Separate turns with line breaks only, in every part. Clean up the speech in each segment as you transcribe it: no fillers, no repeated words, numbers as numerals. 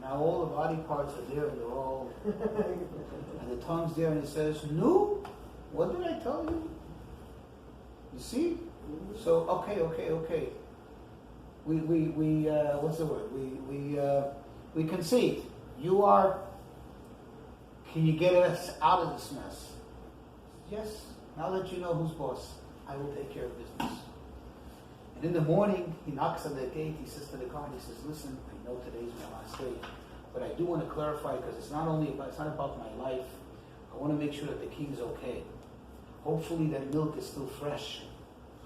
now all the body parts are there, and they're all, and the tongue's there, and it says, "No, what did I tell you?" You see? So okay. We what's the word? We concede. You are. Can you get us out of this mess? Yes. Now that you know who's boss, I will take care of business. And in the morning, he knocks on the gate. He says to the guard, he says, "Listen, I know today's my last day, but I do want to clarify because it's not about my life. I want to make sure that the king's okay. Hopefully that milk is still fresh.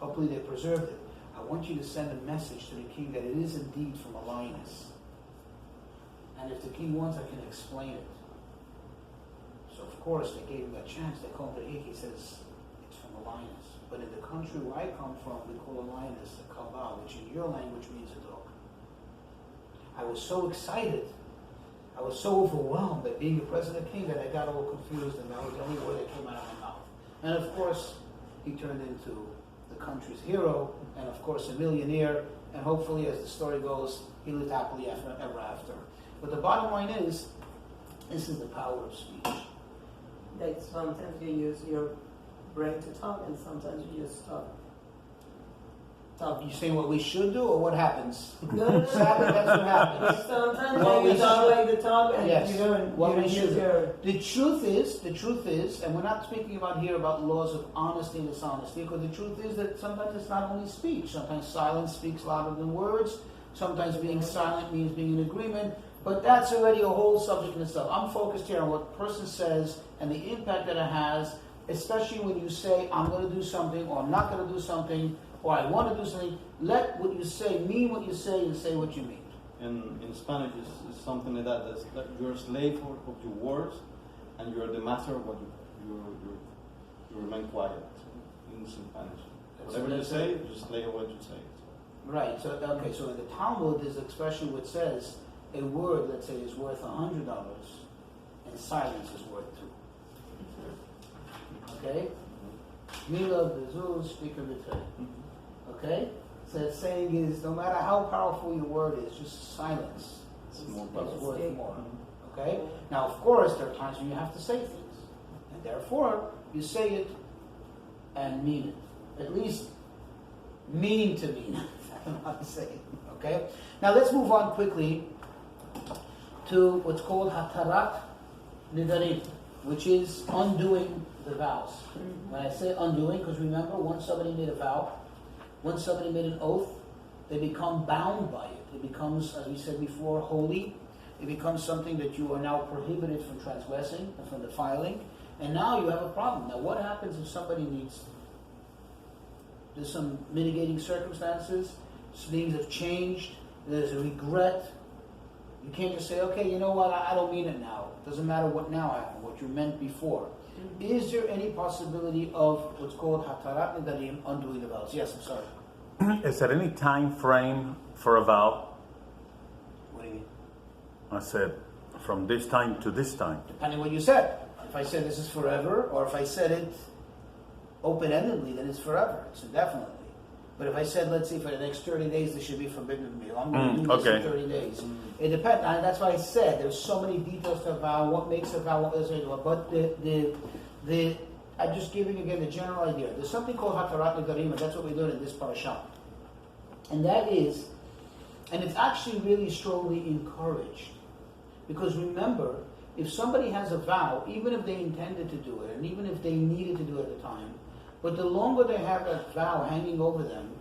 Hopefully they preserved it. I want you to send a message to the king that it is indeed from a lioness. And if the king wants, I can explain it." So of course they gave him a chance. They called him to the gate. He says, "It's from a lioness. But in the country where I come from, we call a lioness a Chabad, which in your language means a dog." I was so excited. I was so overwhelmed by being a president king that I got all confused, and that was the only word that came out of my mouth. And of course, he turned into the country's hero, and of course a millionaire, and hopefully, as the story goes, he lived happily ever after. But the bottom line is, this is the power of speech.
Like sometimes you use your brain to talk, and sometimes you just talk.
You saying what we should do, or what happens?
No.
Sadly, that's what happens.
Sometimes
What
you
we
talk
should-
like the talk, and
Yes.
you don't
What we
use
should do.
your...
The truth is, and we're not speaking about here about laws of honesty and dishonesty, because the truth is that sometimes it's not only speech. Sometimes silence speaks louder than words. Sometimes being silent means being in agreement. But that's already a whole subject in itself. I'm focused here on what a person says and the impact that it has, especially when you say, "I'm going to do something," or "I'm not going to do something," or "I want to do something." Let what you say mean what you say, and say what you mean.
And in Spanish, it's something like that. That's that you're a slave of your words, and you're the master of what you remain quiet. In Spanish, whatever you say, just say what you say.
Right. So in the Talmud, there's an expression which says a word, let's say, is worth $100, and silence is worth $2. Okay. Mila b'zuz speaker b'tei. Okay. So the saying is, no matter how powerful your word is, just silence
It's more
is
powerful.
worth more. Okay? Now, of course, there are times when you have to say things. And therefore, you say it and mean it. At least mean to mean it. I don't know how to say it. Okay? Now, let's move on quickly to what's called Hatarat Nidarim, which is undoing the vows. When I say undoing, because remember, once somebody made a vow, once somebody made an oath, they become bound by it. It becomes, as we said before, holy. It becomes something that you are now prohibited from transgressing and from defiling. And now you have a problem. Now what happens if somebody needs, there's some mitigating circumstances, things have changed, there's a regret. You can't just say, "Okay, you know what, I don't mean it now." It doesn't matter what now happened, what you meant before. Is there any possibility of what's called Hatarat Nidarim, undoing the vows? Yes, I'm sorry.
Is there any time frame for a vow?
What do you mean?
I said, from this time to this time.
Depending on what you said. If I said this is forever, or if I said it open-endedly, then it's forever. It's indefinitely. But if I said, let's see, for the next 30 days, this should be forbidden to me. I'm going to do this
okay.
in 30 days. It depends. And that's why I said there's so many details to a vow, what makes a vow, what doesn't. But I'm just giving again the general idea. There's something called Hatarat Nidarim, and that's what we learn in this Parsha. And that is, and it's actually really strongly encouraged. Because remember, if somebody has a vow, even if they intended to do it, and even if they needed to do it at the time, but the longer they have that vow hanging over them,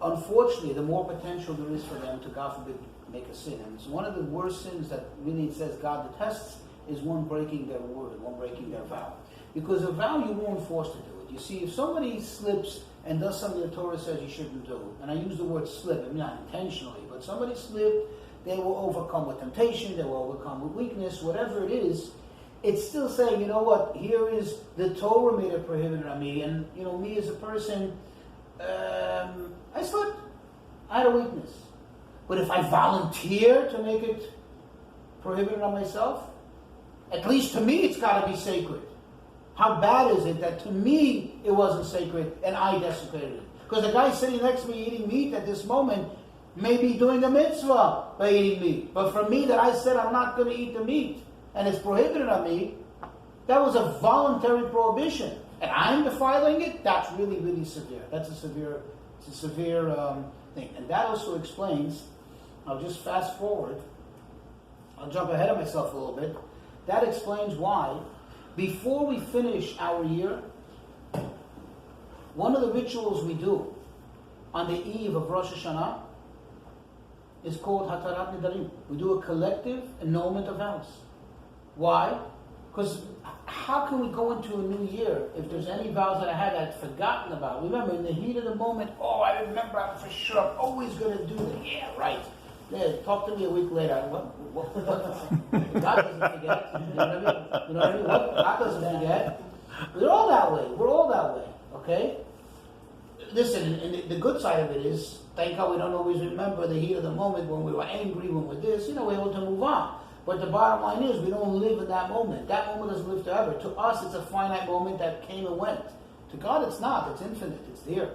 unfortunately, the more potential there is for them to, God forbid, make a sin. And it's one of the worst sins that really it says God detests is one breaking their word, one breaking their vow. Because a vow, you weren't forced to do it. You see, if somebody slips and does something the Torah says you shouldn't do, and I use the word slip, I mean not intentionally, but somebody slipped, they will overcome with temptation, they will overcome with weakness, whatever it is. It's still saying, you know what, here is the Torah made it prohibited on me, and you know, me as a person, I slipped. I had a weakness. But if I volunteer to make it prohibited on myself, at least to me it's got to be sacred. How bad is it that to me it wasn't sacred and I desecrated it? Because the guy sitting next to me eating meat at this moment, Maybe doing a mitzvah by eating meat. But for me, that I said I'm not going to eat the meat, and it's prohibited on me, that was a voluntary prohibition. And I'm defiling it, that's really, really severe. It's a severe thing. And that also explains, I'll just fast forward, I'll jump ahead of myself a little bit. That explains why, before we finish our year, one of the rituals we do on the eve of Rosh Hashanah is called Hatarat Nidarim. We do a collective annulment of vows. Why? Because how can we go into a new year if there's any vows that I had I'd forgotten about? Remember, in the heat of the moment, I remember, I'm for sure, I'm always going to do that. Yeah, right. Yeah, talk to me a week later. What? God doesn't forget. You know what I mean? God doesn't forget. We're all that way. Okay? Listen, and the good side of it is, thank God we don't always remember the heat of the moment when we were angry, when we're this, we're able to move on. But the bottom line is, we don't live in that moment. That moment doesn't live forever. To us, it's a finite moment that came and went. To God, it's not. It's infinite. It's there.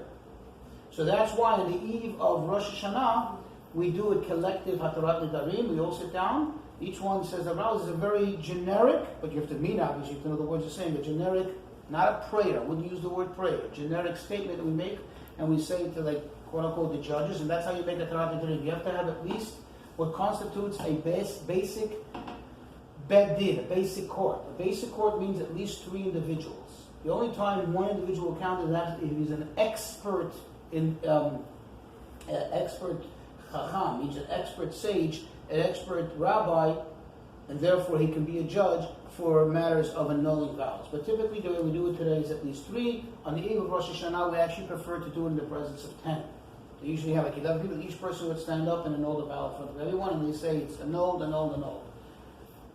So that's why on the eve of Rosh Hashanah, we do a collective Hatarat Nidarim. We all sit down. Each one says the vows. Is a very generic, but you have to mean, obviously, you have to know the words you're saying. A generic, not a prayer. I wouldn't use the word prayer. A generic statement that we make, and we say to, quote unquote, the judges, and that's how you make a Hatarat Nidarim. You have to have at least what constitutes a basic bed din, a basic court. A basic court means at least 3 individuals. The only time one individual will count is that if he's an expert expert chacham, means an expert sage, an expert rabbi, and therefore he can be a judge for matters of annulling vows. But typically the way we do it today is at least 3. On the eve of Rosh Hashanah, we actually prefer to do it in the presence of 10. They usually have 11 people. Each person would stand up and annul the vow in front of everyone, and they say it's annulled.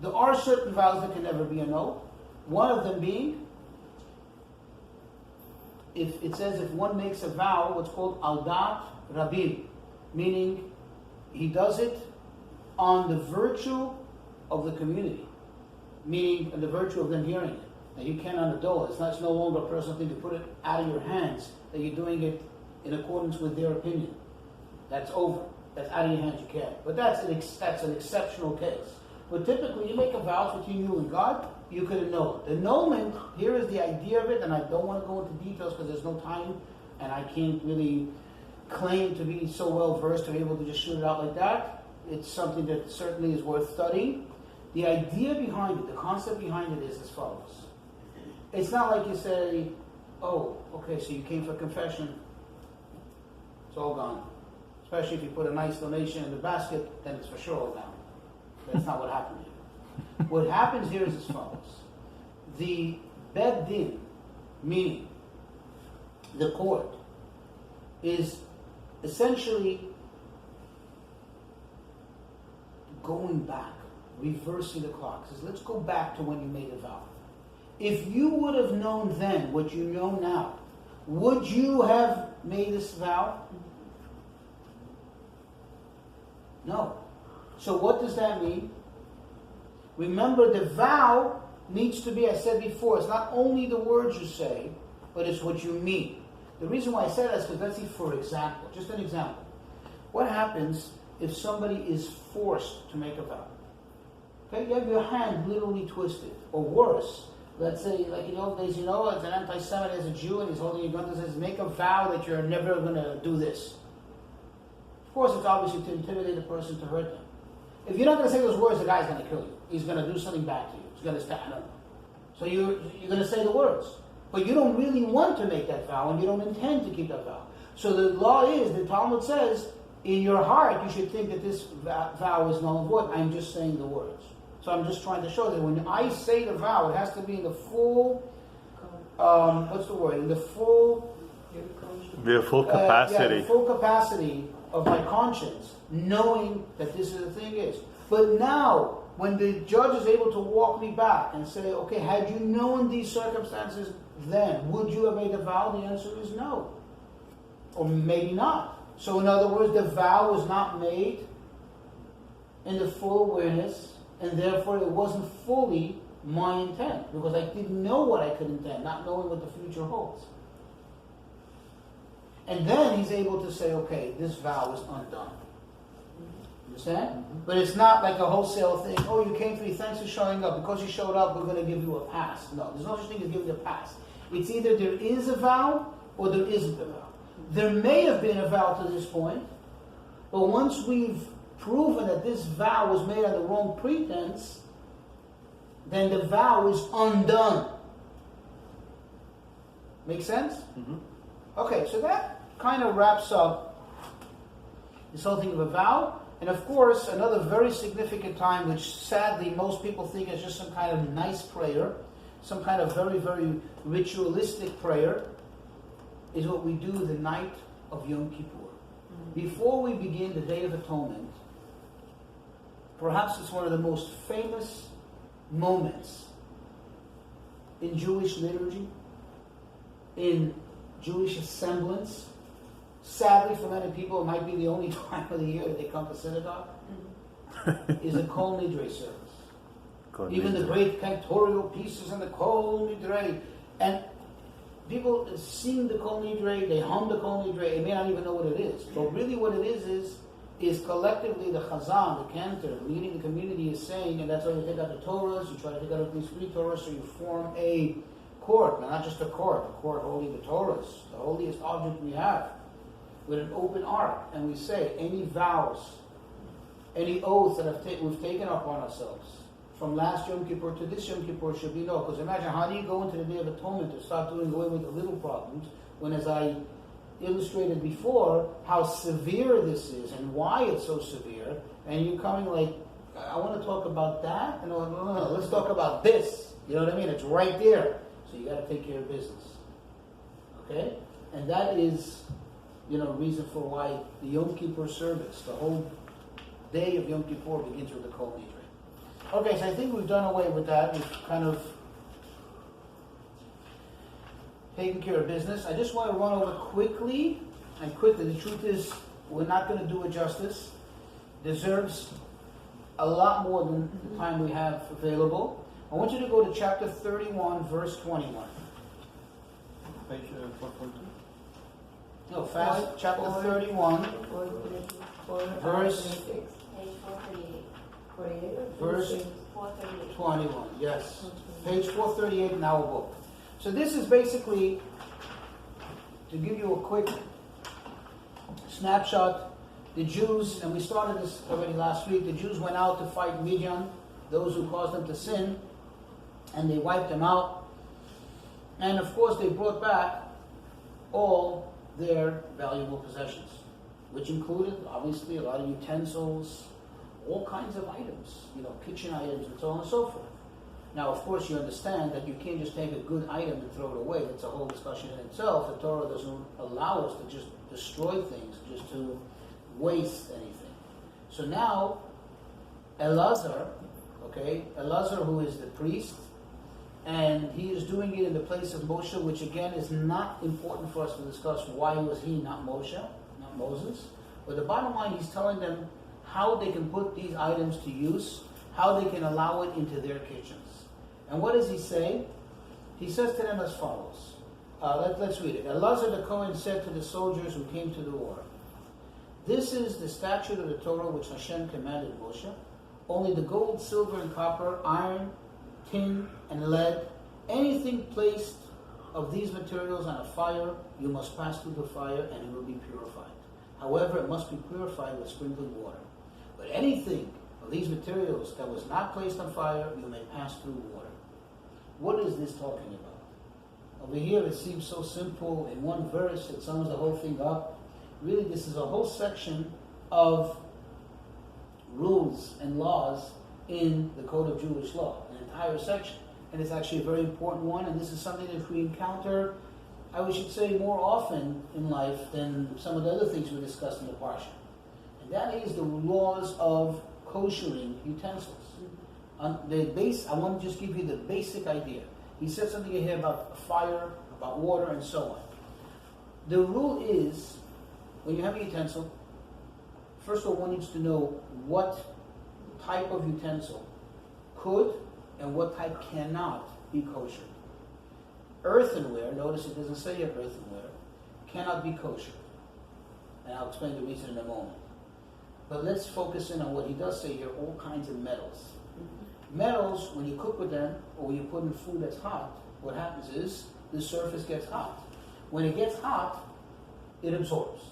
There are certain vows that can never be annulled. One of them being, if it says if one makes a vow, what's called al dat Rabbi, meaning he does it on the virtue of the community, meaning on the virtue of them hearing it. Now you can't annul it. It's no longer a personal thing to put it out of your hands, that you're doing it in accordance with their opinion. That's over. That's out of your hands, you can't. But that's an exceptional case. But typically, you make a vow between you and God, you could annul it. The annulment, here is the idea of it, and I don't want to go into details because there's no time, and I can't really claim to be so well versed to be able to just shoot it out like that. It's something that certainly is worth studying. The idea behind it, the concept behind it is as follows. It's not like you say, okay, so you came for confession, it's all gone. Especially if you put a nice donation in the basket, then it's for sure all gone. That's not what happened here. What happens here is as follows. The bed din, meaning the court, is essentially going back, reversing the clock. Says, let's go back to when you made a vow. If you would have known then what you know now, would you have made this vow? No. So what does that mean? Remember, the vow needs to be, I said before, it's not only the words you say, but it's what you mean. The reason why I said that is because let's see, for example, just an example. What happens if somebody is forced to make a vow? Okay, you have your hand literally twisted, or worse. Let's say, like in the old days, as an anti-Semite, as a Jew, and he's holding your gun and says, make a vow that you're never going to do this. Of course, it's obviously to intimidate the person, to hurt them. If you're not going to say those words, the guy's going to kill you. He's going to do something bad to you. He's going to stab you. So you're going to say the words. But you don't really want to make that vow, and you don't intend to keep that vow. So the law is, the Talmud says, in your heart, you should think that this vow is null and void. I'm just saying the words. So I'm just trying to show that when I say the vow, it has to be in the full, what's the word? In the full...
The full capacity.
The full capacity of my conscience, knowing that this is the thing is. But now, when the judge is able to walk me back and say, okay, had you known these circumstances then, would you have made the vow? The answer is no. Or maybe not. So in other words, the vow was not made in the full awareness, and therefore it wasn't fully my intent, because I didn't know what I could intend, not knowing what the future holds. And then he's able to say, okay, this vow is undone. Understand? But it's not like a wholesale thing. Oh, you came to me, thanks for showing up. Because you showed up, we're going to give you a pass. No, there's no such thing as giving a pass. It's either there is a vow or there isn't a vow. There may have been a vow to this point, but once we've proven that this vow was made on the wrong pretense, then the vow is undone. Make sense?
Mm-hmm.
Okay, so that kind of wraps up this whole thing of a vow. And of course, another very significant time, which sadly most people think is just some kind of nice prayer, some kind of very, very ritualistic prayer, is what we do the night of Yom Kippur. Before we begin the Day of Atonement, perhaps it's one of the most famous moments in Jewish liturgy, in Jewish assemblance. Sadly, for many people, it might be the only time of the year that they come to synagogue, is a Kol Nidre service. Even the great cantorial pieces and the Kol Nidre. And people sing the Kol Nidre, they hum the Kol Nidre, they may not even know what it is. But really what it is collectively the Chazan, the cantor, leading the community is saying, and that's why you take out the Torahs, you try to take out at least 3 Torahs, so you form a court, not just a court holding the Torahs, the holiest object we have, with an open ark, and we say, any vows, any oaths that we've taken upon ourselves, from last Yom Kippur to this Yom Kippur should be no. Because imagine, how do you go into the Day of Atonement to start doing away with the little problems, when, as I illustrated before, how severe this is and why it's so severe, and you're coming like, I want to talk about that, and no, let's talk about this. You know what I mean? It's right there. So you got to take care of business. Okay? And that is, reason for why the Yom Kippur service, the whole day of Yom Kippur begins with the Kol Nidre. Okay, so I think we've done away with that. We've kind of taken care of business. I just want to run over quickly. The truth is, we're not going to do it justice. Deserves a lot more than the time we have available. I want you to go to chapter 31, verse 21.
Page 442.
No, fast. Chapter 31, verse
Page 438.
verse
438.
21. Yes, page 438 in our book. So this is basically, to give you a quick snapshot, the Jews, and we started this already last week, the Jews went out to fight Midian, those who caused them to sin, and they wiped them out. And of course they brought back all their valuable possessions, which included obviously a lot of utensils, all kinds of items, kitchen items and so on and so forth. Now, of course, you understand that you can't just take a good item and throw it away. It's a whole discussion in itself. The Torah doesn't allow us to just destroy things, just to waste anything. So now, Elazar, who is the priest, and he is doing it in the place of Moshe, which again is not important for us to discuss. Why was he not Moshe, not Moses? But the bottom line, he's telling them how they can put these items to use, how they can allow it into their kitchens. And what does he say? He says to them as follows. Let's read it. Elazar the Kohen said to the soldiers who came to the war, "This is the statute of the Torah which Hashem commanded Moshe. Only the gold, silver, and copper, iron, tin, and lead, anything placed of these materials on a fire, you must pass through the fire and it will be purified. However, it must be purified with sprinkled water. But anything of these materials that was not placed on fire, you may pass through water." What is this talking about? Over here it seems so simple. In one verse it sums the whole thing up. Really, this is a whole section of rules and laws in the Code of Jewish Law, an entire section. And it's actually a very important one, and this is something that we encounter, I should say, more often in life than some of the other things we discussed in the Parsha. And that is the laws of koshering utensils. I want to just give you the basic idea. He said something here about fire, about water, and so on. The rule is, when you have a utensil, first of all, one needs to know what type of utensil could and what type cannot be kosher. Earthenware, notice it doesn't say here earthenware, cannot be kosher. And I'll explain the reason in a moment. But let's focus in on what he does say here, all kinds of metals. Metals, when you cook with them, or when you put in food that's hot, what happens is the surface gets hot. When it gets hot, it absorbs.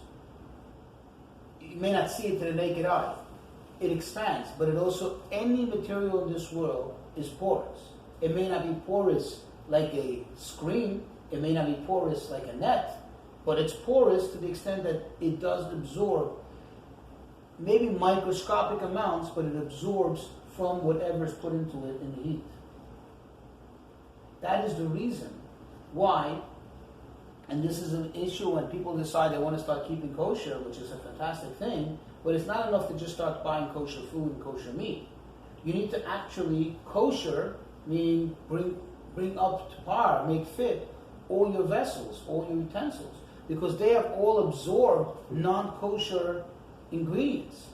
You may not see it to the naked eye. It expands, but it also, any material in this world is porous. It may not be porous like a screen, it may not be porous like a net, but it's porous to the extent that it does absorb maybe microscopic amounts, but it absorbs from whatever is put into it in the heat. That is the reason why, and this is an issue when people decide they want to start keeping kosher, which is a fantastic thing, but it's not enough to just start buying kosher food and kosher meat. You need to actually kosher, meaning bring up to par, make fit all your vessels, all your utensils, because they have all absorbed non-kosher ingredients,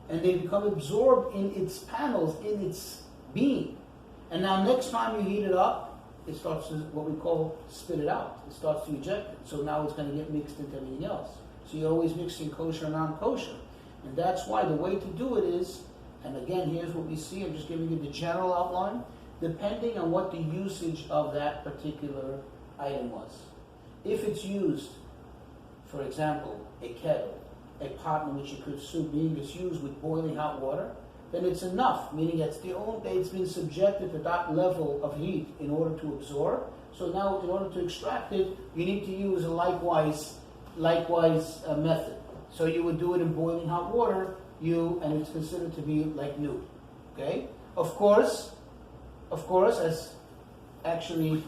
and they become absorbed in its panels, in its being. And now next time you heat it up, it starts to, what we call, spit it out. It starts to eject it. So now it's going to get mixed into everything else. So you're always mixing kosher and non-kosher. And that's why the way to do it is, and again, here's what we see, I'm just giving you the general outline, depending on what the usage of that particular item was. If it's used, for example, a kettle, a pot in which you could soup, meaning it's used with boiling hot water, then it's enough, meaning it's been subjected to that level of heat in order to absorb. So now, in order to extract it, you need to use a likewise method. So you would do it in boiling hot water, and it's considered to be like new. Okay? Of course, as actually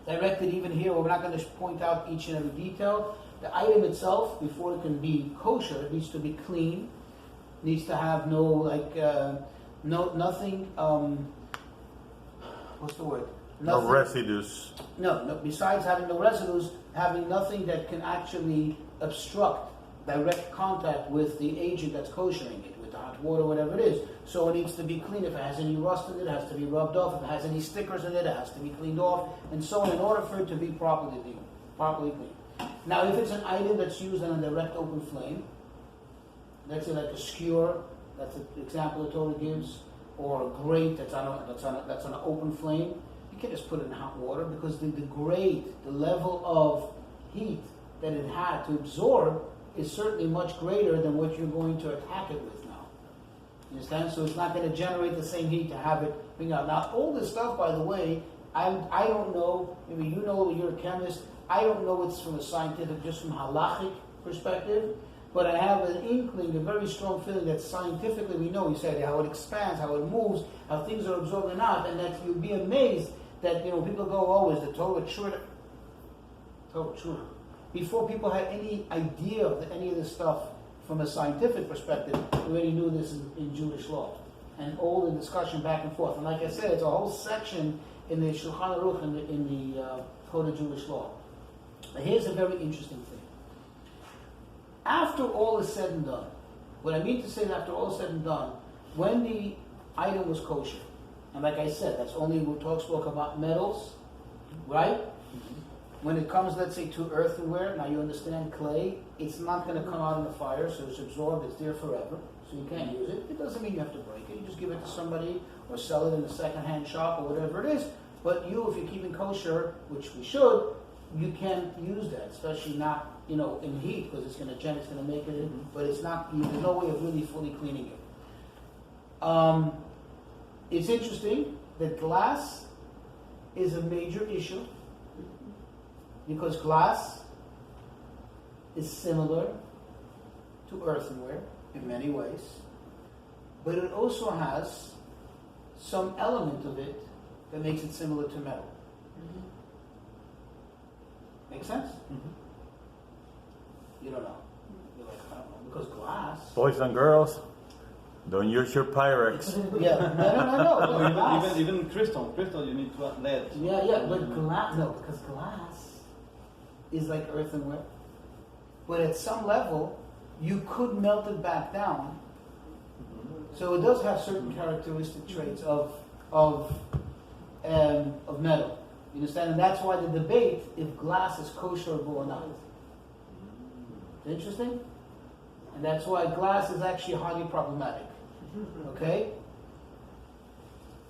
directed even here, we're not going to point out each and every detail. The item itself, before it can be kosher, it needs to be clean. Needs to have nothing. What's the word?
No residues.
No. Besides having no residues, having nothing that can actually obstruct direct contact with the agent that's koshering it, with the hot water, whatever it is. So it needs to be clean. If it has any rust in it, it has to be rubbed off. If it has any stickers in it, it has to be cleaned off, and so on, in order for it to be properly clean. Now, if it's an item that's used on a direct open flame, let's say like a skewer, that's an example the Torah gives, or a grate that's on an open flame, you can't just put it in hot water, because the grate, the level of heat that it had to absorb is certainly much greater than what you're going to attack it with now. You understand? So it's not going to generate the same heat to have it bring out. Now, all this stuff, by the way, I don't know, maybe you know, you're a chemist, I don't know it's from a scientific, just from halachic perspective, but I have an inkling, a very strong feeling that scientifically we know, you said how it expands, how it moves, how things are absorbed and out, and that you'll be amazed that, people go, oh, is the Torah true? Torah true. Before people had any idea of any of this stuff from a scientific perspective, we already knew this in Jewish law. And all the discussion back and forth. And like I said, it's a whole section in the Shulchan Aruch, in the Code of Jewish Law. Now, here's a very interesting thing. After all is said and done, what I mean to say is after all is said and done, when the item was kosher, and like I said, that's only we spoke about metals, right? When it comes, let's say, to earthenware, now you understand clay, it's not going to come out in the fire, so it's absorbed, it's there forever, so you can't use it. It doesn't mean you have to break it, you just give it to somebody or sell it in a second-hand shop or whatever it is. But you, if you're keeping kosher, which we should, you can't use that, especially not, in heat, because it's going to make it, but it's not, there's no way of really fully cleaning it. It's interesting that glass is a major issue, because glass is similar to earthenware in many ways, but it also has some element of it that makes it similar to metal. Make sense? You don't know. You're like, I don't know, because glass.
Boys and girls, don't use your Pyrex.
Yeah, no. Glass.
even crystal, you need to add lead.
Yeah, but glass, no, because glass is like earthenware. But at some level, you could melt it back down. So it does have certain characteristic traits of metal. You understand? And that's why the debate if glass is kosherable or not. Interesting? And that's why glass is actually highly problematic. Okay?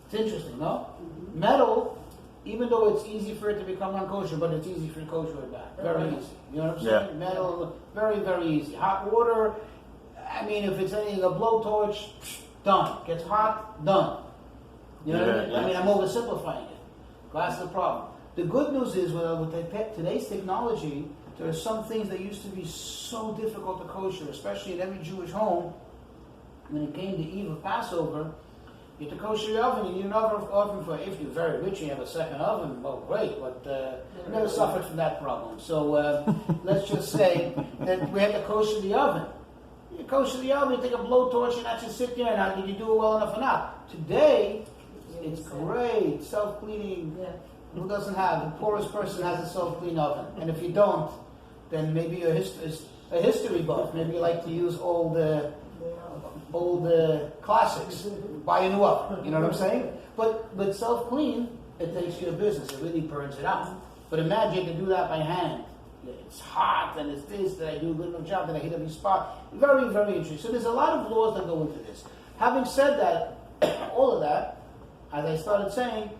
It's interesting, no? Metal, even though it's easy for it to become non-kosher, but it's easy for kosher it back. Very easy. You know what I'm saying?
Yeah.
Metal, very, very easy. Hot water, I mean, if it's anything, a blowtorch, done. Gets hot, done. You know what I mean?
Yeah.
I mean, I'm oversimplifying it. Glass is a problem. The good news is, with today's technology, there are some things that used to be so difficult to kosher, especially in every Jewish home. When it came to Eve of Passover, you had to kosher your oven. You need another oven for, if you're very rich and you have a second oven, well, great, but I never suffered from that problem. So let's just say that we had to kosher the oven. You kosher the oven, you take a blowtorch and actually sit there, and did you do it well enough or not? Today, it's great, self-cleaning.
Yeah.
Who doesn't have? The poorest person has a self-clean oven. And if you don't, then maybe you're a history buff. Maybe you like to use old classics. Buy a new oven. You know what I'm saying? But self-clean, it takes care of business. It really burns it out. But imagine you can do that by hand. It's hot, and it's this, that I do a good enough job, that I hit every spot. Very, very interesting. So there's a lot of laws that go into this. Having said that, all of that, as I started saying,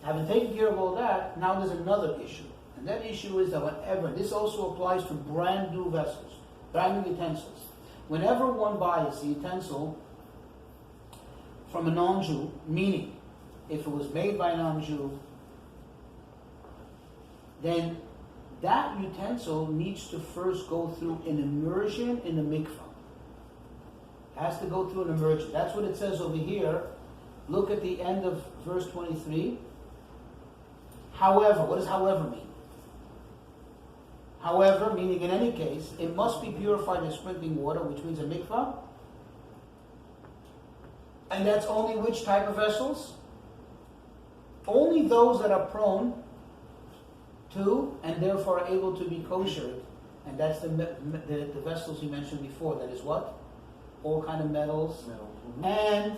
having taken care of all that, now there's another issue. And that issue is that whenever, this also applies to brand new vessels, brand new utensils. Whenever one buys the utensil from a non-Jew, meaning if it was made by a non-Jew, then that utensil needs to first go through an immersion in the mikvah. It has to go through an immersion. That's what it says over here. Look at the end of verse 23. However, what does however mean? However, meaning in any case, it must be purified in sprinkling water, which means a mikvah. And that's only which type of vessels? Only those that are prone to, and therefore are able to be kosher. And that's the vessels you mentioned before. That is what? All kind of metals. And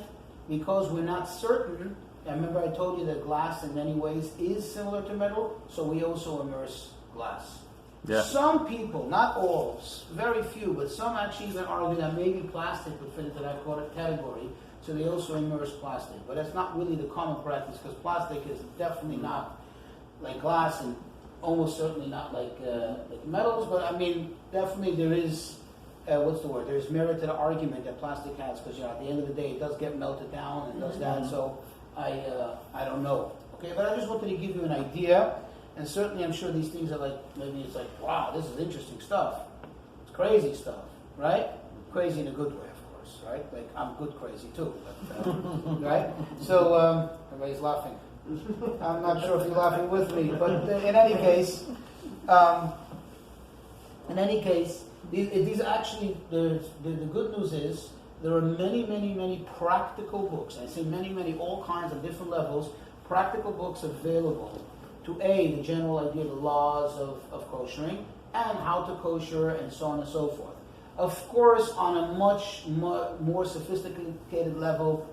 because we're not certain, I remember I told you that glass in many ways is similar to metal, so we also immerse glass.
Yeah.
Some people, not all, very few, but some actually even argue that maybe plastic would fit into that category, so they also immerse plastic. But that's not really the common practice, because plastic is definitely not like glass, and almost certainly not like metals, but I mean, definitely there is, there's merit to the argument that plastic has, because at the end of the day it does get melted down and does that, so I don't know. Okay, but I just wanted to give you an idea, and certainly I'm sure these things are like, maybe it's like, wow, this is interesting stuff. It's crazy stuff, right? Crazy in a good way, of course, right? Like, I'm good crazy too, but, right? So, everybody's laughing. I'm not sure if you're laughing with me, but in any case, these actually, the good news is, there are many, many, many practical books. I say many, many, all kinds of different levels, practical books available to aid the general idea, the laws of koshering, and how to kosher, and so on and so forth. Of course, on a much more sophisticated level,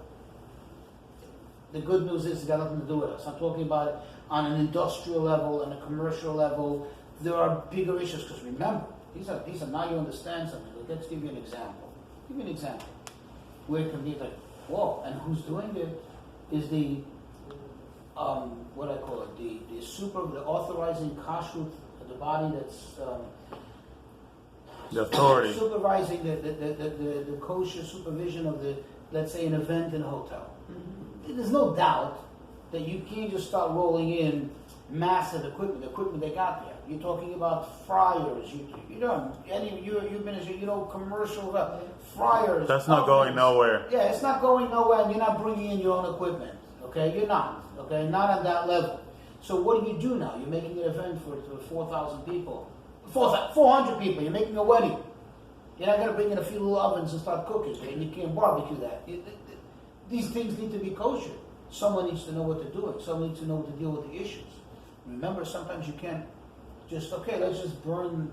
the good news is it's got nothing to do with us. I'm talking about it on an industrial level and a commercial level. There are bigger issues, because remember, these are now you understand something. Let's give you an example. Give you an example. Where it can be like, whoa, and who's doing it is the what I call it, the authorizing kashrut of the body that's
the authority
supervising the kosher supervision of the, let's say, an event in a hotel. There's no doubt that you can't just start rolling in massive equipment, the equipment they got there. You're talking about fryers, commercial fryers.
That's not going nowhere.
Yeah, it's not going nowhere, and you're not bringing in your own equipment. Okay, you're not. Okay, not at that level. So what do you do now? You're making an event for 4,000 people, 400 people. You're making a wedding. You're not going to bring in a few little ovens and start cooking, and you can't barbecue that. These things need to be kosher. Someone needs to know what they're doing. Someone needs to know to deal with the issues. Remember, sometimes you can't just, let's just burn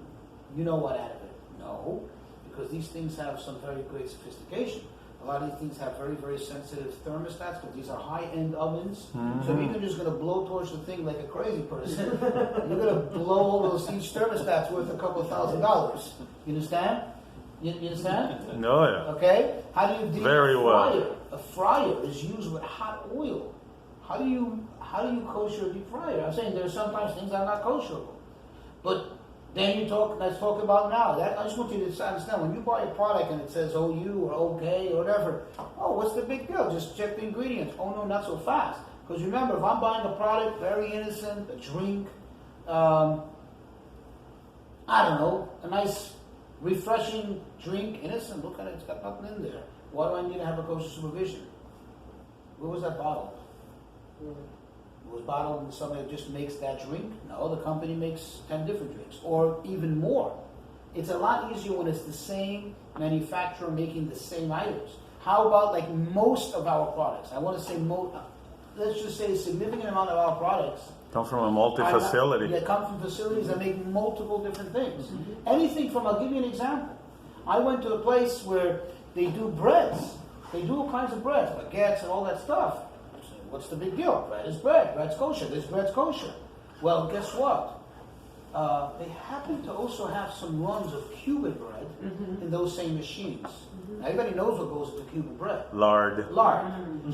what out of it. No, because these things have some very great sophistication. A lot of these things have very, very sensitive thermostats, because these are high-end ovens. Mm-hmm. So if you're just going to blowtorch the thing like a crazy person, you're going to blow all those huge thermostats worth a couple of $1,000s. You understand? You understand?
No, yeah.
Okay? How do you deal
Very
with a
well.
fryer? A fryer is used with hot oil. How do you kosher a deep fryer? I'm saying there's sometimes things that are not kosherable. But then let's talk about now. I just want you to understand, when you buy a product and it says OU or OK or whatever, oh, what's the big deal? Just check the ingredients. Oh no, not so fast. Because remember, if I'm buying a product, very innocent, a drink, I don't know, a nice refreshing drink, innocent, look at it, it's got nothing in there. Why do I need to have a kosher supervision? Where was that bottled? It was bottled in somebody that just makes that drink? No, the company makes 10 different drinks, or even more. It's a lot easier when it's the same manufacturer making the same items. How about like most of our products? I want to say let's just say a significant amount of our products
Come from a multi-facility.
They come from facilities that make multiple different things. Anything from, I'll give you an example. I went to a place where they do breads. They do all kinds of breads, baguettes and all that stuff. I said, what's the big deal? Bread is bread. Bread's kosher. This bread's kosher. Well, guess what? They happen to also have some runs of Cuban bread in those same machines. Everybody knows what goes with Cuban bread.
Lard.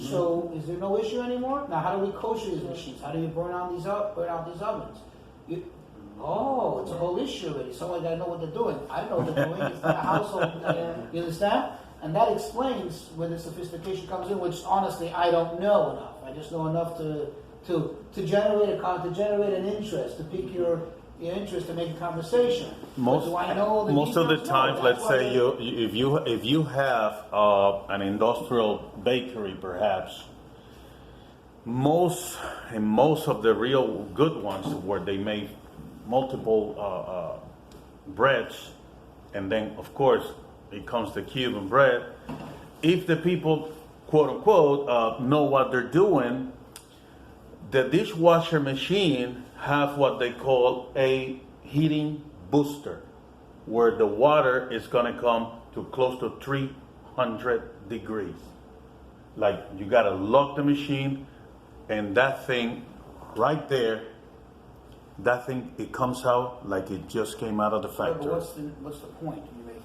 So is there no issue anymore? Now, how do we kosher these machines? How do you burn out these ovens? It's a whole issue already. Someone got to know what they're doing. I don't know what they're doing. It's not a household. You understand? And that explains where the sophistication comes in, which honestly I don't know enough. I just know enough to generate an interest, to pique your interest, to make a conversation.
Most of the time, let's say if you have an industrial bakery, perhaps most of the real good ones where they make multiple breads, and then of course it comes the Cuban bread. If the people, quote unquote, know what they're doing, the dishwasher machine have what they call a heating booster, where the water is going to come to close to 300 degrees. Like, you got to lock the machine, and that thing right there, it comes out like it just came out of the factory.
But what's the point you're making?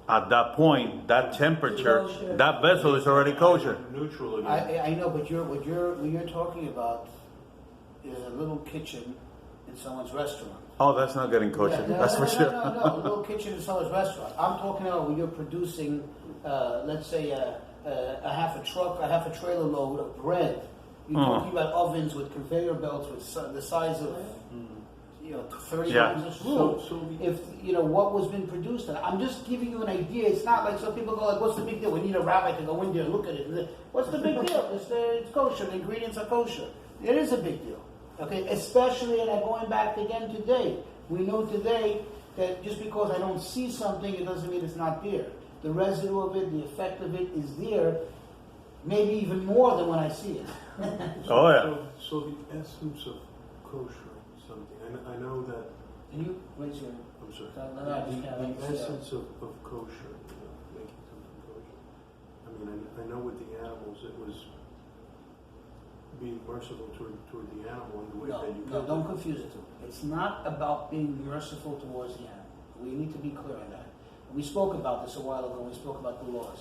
At that point, that temperature, that vessel is already kosher.
Neutral again.
I know, but what you're talking about is a little kitchen in someone's restaurant.
Oh, that's not getting kosher. That's for sure.
No, a little kitchen in someone's restaurant. I'm talking about when you're producing, let's say, a half a trailer load of bread. You're talking about ovens with conveyor belts with the size of 30 times this room. If what was being produced, I'm just giving you an idea. It's not like some people go like, "What's the big deal? We need a rabbi to go in there and look at it." What's the big deal? It's kosher. The ingredients are kosher. It is a big deal. Okay, especially, and I'm going back again today. We know today that just because I don't see something, it doesn't mean it's not there. The residue of it, the effect of it is there, maybe even more than when I see it.
Oh yeah.
So the essence of kosher is something. I know that.
Can you raise your?
I'm sorry.
The
essence of kosher, making something kosher. I mean, I know with the animals, it was being merciful toward the animal in the way that you
No, don't confuse it too. It's not about being merciful towards the animal. We need to be clear on that. We spoke about this a while ago when we spoke about the laws.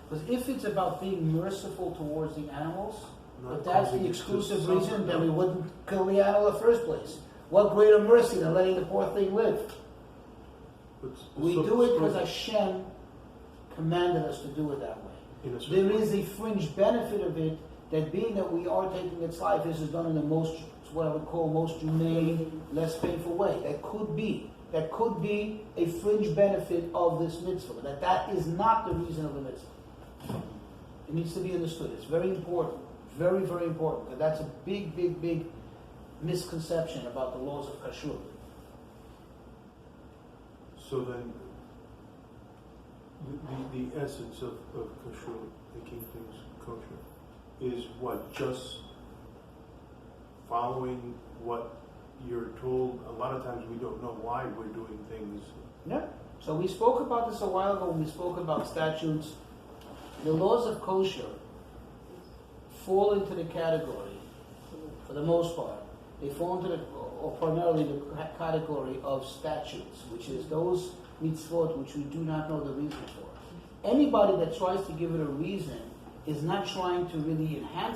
Because if it's about being merciful towards the animals, but that's the exclusive reason, then we wouldn't kill the animal in the first place. What greater mercy than letting the poor thing live? We do it because Hashem commanded us to do it that way. There is a fringe benefit of it, that being that we are taking its life, this is done in the most, what I would call most humane, less painful way. That could be a fringe benefit of this mitzvah. That is not the reason of the mitzvah. It needs to be understood. It's very important. Very, very important. Because that's a big, big, big misconception about the laws of kashrut.
So then, the essence of kashrut, making things kosher, is what? Just following what you're told? A lot of times we don't know why we're doing things.
Yeah. So we spoke about this a while ago when we spoke about statutes. The laws of kosher fall into the category, for the most part, they fall into or primarily the category of statutes, which is those mitzvot which we do not know the reason for. Anybody that tries to give it a reason is not trying to really enhance